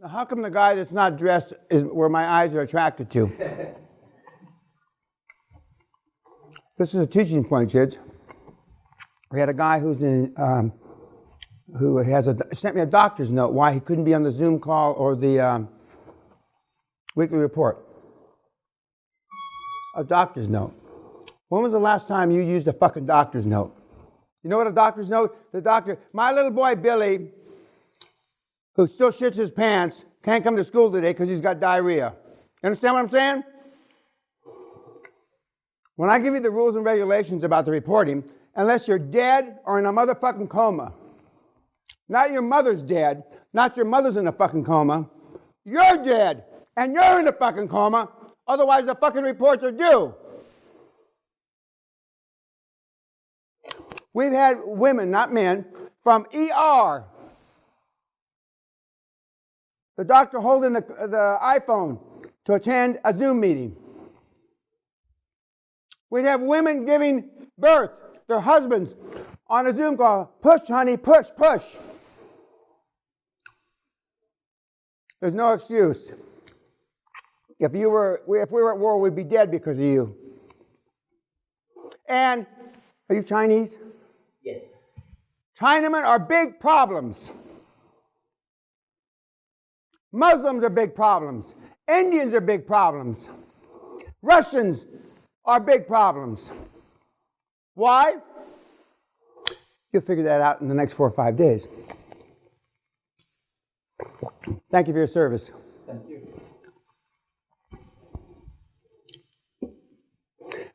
Now, how come the guy that's not dressed is where my eyes are attracted to? This is a teaching point, kids. We had a guy who sent me a doctor's note why he couldn't be on the Zoom call or the weekly report. A doctor's note. When was the last time you used a fucking doctor's note? You know what a doctor's note? The doctor, my little boy Billy, who still shits his pants, can't come to school today because he's got diarrhea. You understand what I'm saying? When I give you the rules and regulations about the reporting, unless you're dead or in a motherfucking coma, not your mother's dead, not your mother's in a fucking coma, you're dead and you're in a fucking coma, otherwise the fucking reports are due. We've had women, not men, from ER. The doctor holding the iPhone to attend a Zoom meeting. We'd have women giving birth, their husbands, on a Zoom call. Push, honey, push, push. There's no excuse. If we were at war, we'd be dead because of you. And, are you Chinese? Yes. Chinamen are big problems. Muslims are big problems. Indians are big problems. Russians are big problems. Why? You'll figure that out in the next 4 or 5 days. Thank you for your service. Thank you.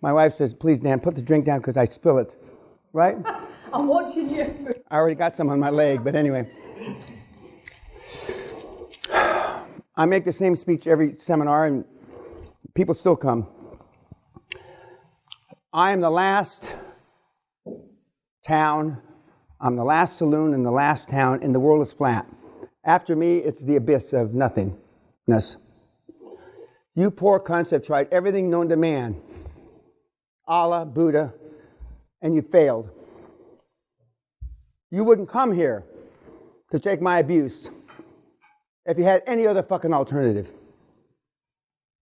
My wife says, please, Dan, put the drink down because I spill it. Right? I'm watching you. I already got some on my leg, but anyway. I make the same speech every seminar, and people still come. I am the last town, I'm the last saloon in the last town, and the world is flat. After me, it's the abyss of nothingness. You poor cunts have tried everything known to man. Allah, Buddha, and you failed. You wouldn't come here to take my abuse if you had any other fucking alternative.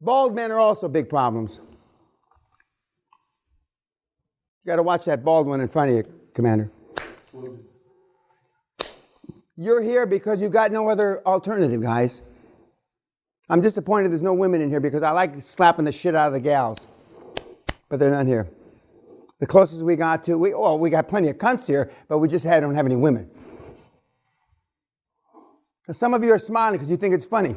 Bald men are also big problems. You got to watch that bald one in front of you, Commander. You're here because you've got no other alternative, guys. I'm disappointed there's no women in here because I like slapping the shit out of the gals. But they're not here. The closest we got to, we got plenty of cunts here, but we just don't have any women. Now, some of you are smiling because you think it's funny.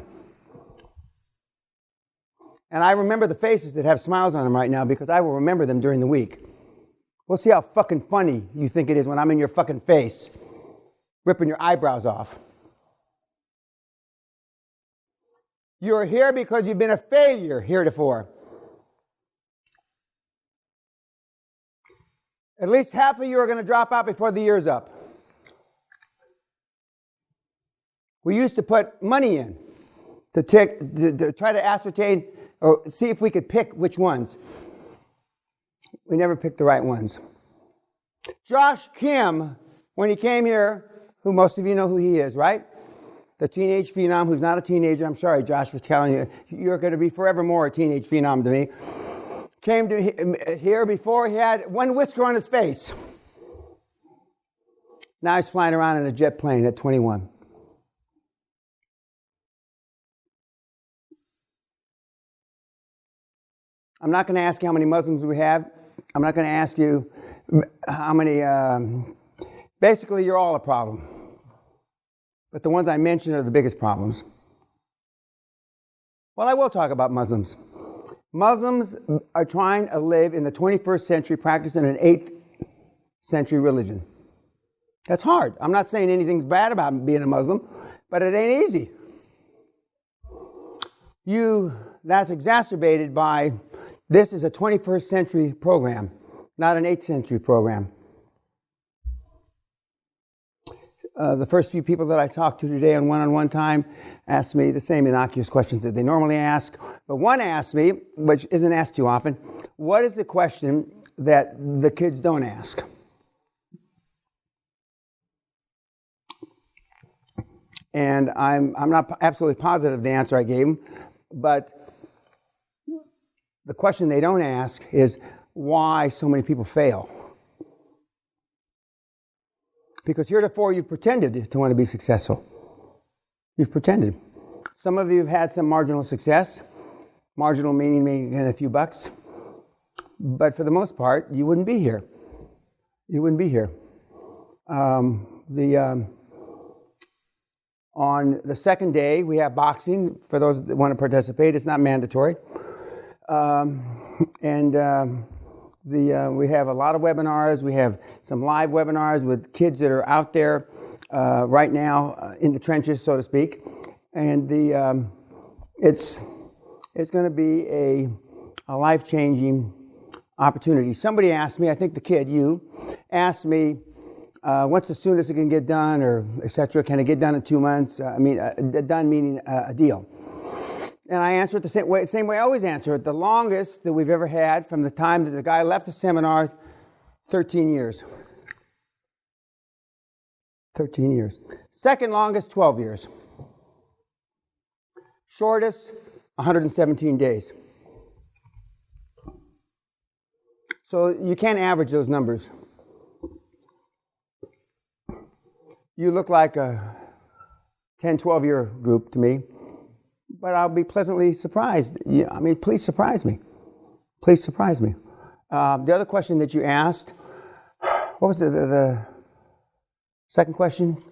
And I remember the faces that have smiles on them right now because I will remember them during the week. We'll see how fucking funny you think it is when I'm in your fucking face, ripping your eyebrows off. You're here because you've been a failure heretofore. At least half of you are going to drop out before the year's up. We used to put money in to try to ascertain or see if we could pick which ones. We never picked the right ones. Josh Kim, when he came here, who most of you know who he is, right? The teenage phenom who's not a teenager. I'm sorry, Josh, for telling you. You're going to be forevermore a teenage phenom to me. Came to here before he had one whisker on his face. Now he's flying around in a jet plane at 21. I'm not going to ask you how many Muslims we have. I'm not going to ask you how many... basically, you're all a problem. But the ones I mentioned are the biggest problems. Well, I will talk about Muslims. Muslims are trying to live in the 21st century, practicing an 8th century religion. That's hard. I'm not saying anything's bad about being a Muslim, but it ain't easy. That's exacerbated by this is a 21st century program, not an 8th century program. The first few people that I talked to today on one-on-one time asked me the same innocuous questions that they normally ask. But one asked me, which isn't asked too often, what is the question that the kids don't ask? And I'm not absolutely positive the answer I gave them, but the question they don't ask is why so many people fail. Because heretofore you've pretended to want to be successful. You've pretended. Some of you have had some marginal success. Marginal meaning making a few bucks. But for the most part, you wouldn't be here. You wouldn't be here. On the second day, we have boxing. For those that want to participate, it's not mandatory. We have a lot of webinars. We have some live webinars with kids that are out there right now in the trenches, so to speak. And it's going to be a life-changing opportunity. Somebody asked me, I think the kid, you, asked me, what's the soonest it can get done, or et cetera? Can it get done in 2 months? Done meaning a deal. And I answer it the same way I always answer it. The longest that we've ever had from the time that the guy left the seminar, 13 years. 13 years. Second longest, 12 years. Shortest, 117 days. So you can't average those numbers. You look like a 10, 12-year group to me, but I'll be pleasantly surprised. Please surprise me. Please surprise me. The other question that you asked, what was the second question?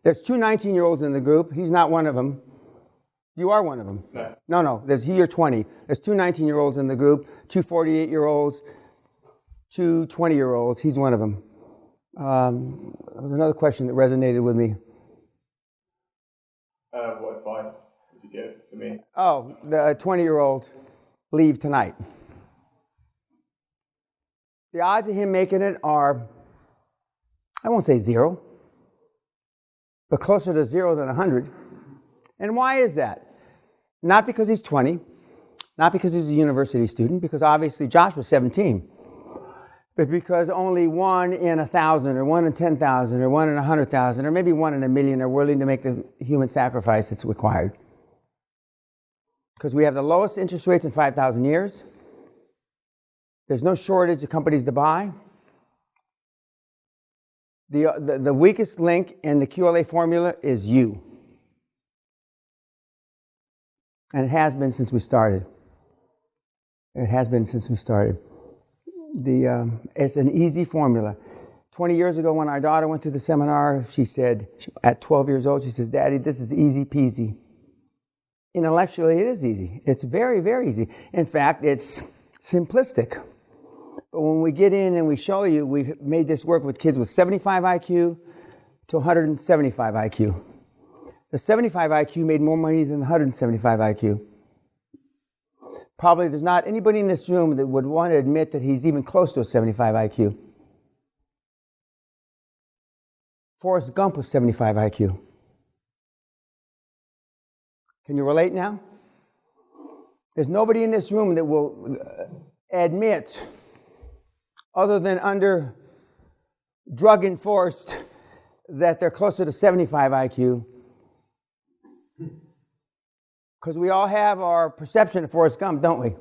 There's 2 19-year-olds in the group. He's not one of them. You are one of them. No. You're 20. There's 2 19-year-olds in the group, 2 48-year-olds, 2 20-year-olds. He's one of them. There was another question that resonated with me. What advice would you give to me? Oh, the 20-year-old, leave tonight. The odds of him making it are, I won't say 0, but closer to 0 than 100. And why is that? Not because he's 20, not because he's a university student, because obviously Josh was 17. But because only 1 in 1,000 or 1 in 10,000 or 1 in 100,000 or maybe 1 in a million are willing to make the human sacrifice that's required. Because we have the lowest interest rates in 5,000 years. There's no shortage of companies to buy. The weakest link in the QLA formula is you. And it has been since we started. It has been since we started. It's an easy formula. 20 years ago when our daughter went to the seminar, she said, at 12 years old, she says, Daddy, this is easy peasy. Intellectually, it is easy. It's very, very easy. In fact, it's simplistic. But when we get in and we show you, we've made this work with kids with 75 IQ to 175 IQ. The 75 IQ made more money than the 175 IQ. Probably there's not anybody in this room that would want to admit that he's even close to a 75 IQ. Forrest Gump was 75 IQ. Can you relate now? There's nobody in this room that will admit, other than under drug enforced, that they're closer to 75 IQ. Because we all have our perception of Forrest Gump, don't we?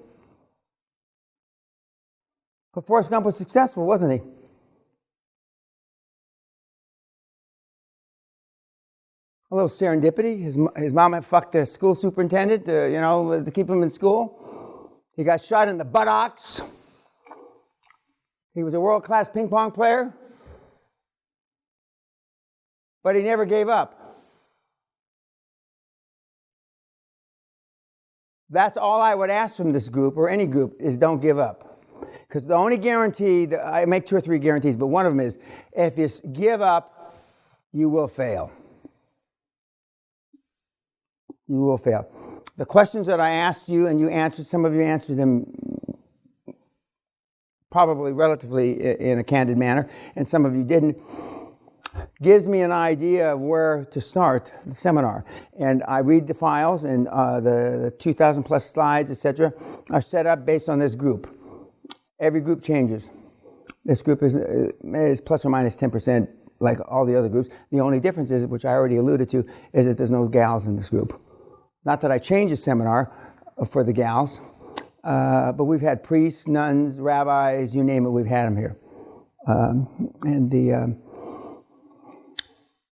But Forrest Gump was successful, wasn't he? A little serendipity. His mom had fucked the school superintendent to keep him in school. He got shot in the buttocks. He was a world-class ping pong player. But he never gave up. That's all I would ask from this group, or any group, is don't give up. Because the only guarantee, I make 2 or 3 guarantees, but one of them is, if you give up, you will fail. You will fail. The questions that I asked you, and you answered, some of you answered them probably relatively in a candid manner, and some of you didn't, gives me an idea of where to start the seminar. And I read the files, and the 2,000 plus slides, etc., are set up based on this group. Every group changes. This group is plus or minus 10% like all the other groups. The only difference is, which I already alluded to, is that there's no gals in this group. Not that I changed the seminar for the gals, but we've had priests, nuns, rabbis, you name it, we've had them here.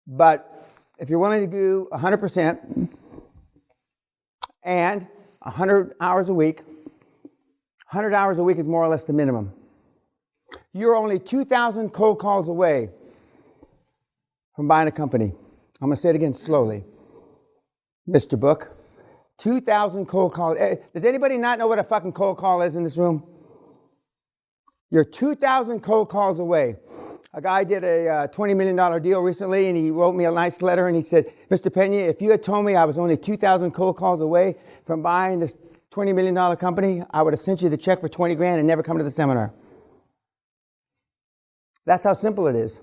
But if you're willing to do 100% and 100 hours a week, 100 hours a week is more or less the minimum. You're only 2,000 cold calls away from buying a company. I'm going to say it again slowly. Mr. Book, 2,000 cold calls. Does anybody not know what a fucking cold call is in this room? You're 2,000 cold calls away. A guy did a $20 million deal recently, and he wrote me a nice letter, and he said, Mr. Peña, if you had told me I was only 2,000 cold calls away from buying this $20 million company, I would have sent you the check for 20 grand and never come to the seminar. That's how simple it is.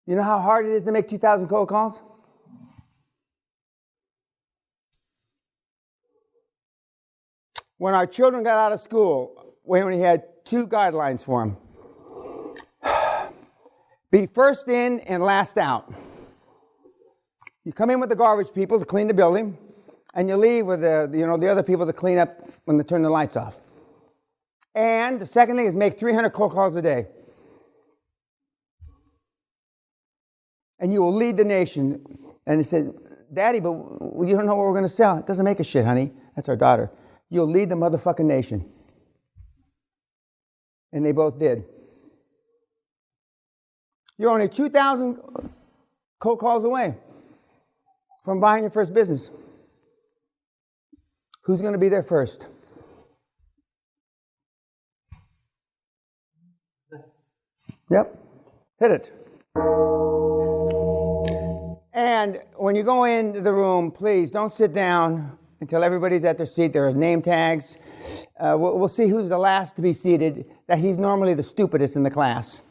You know how hard it is to make 2,000 cold calls? When our children got out of school, we only had 2 guidelines for them. Be first in and last out. You come in with the garbage people to clean the building, and you leave with the other people to clean up when they turn the lights off. And the second thing is make 300 cold calls a day. And you will lead the nation. And he said, Daddy, but you don't know what we're going to sell. It doesn't make a shit, honey. That's our daughter. You'll lead the motherfucking nation. And they both did. You're only 2,000 cold calls away from buying your first business. Who's going to be there first? Yep. Hit it. And when you go into the room, please don't sit down until everybody's at their seat. There are name tags. We'll see who's the last to be seated. That he's normally the stupidest in the class.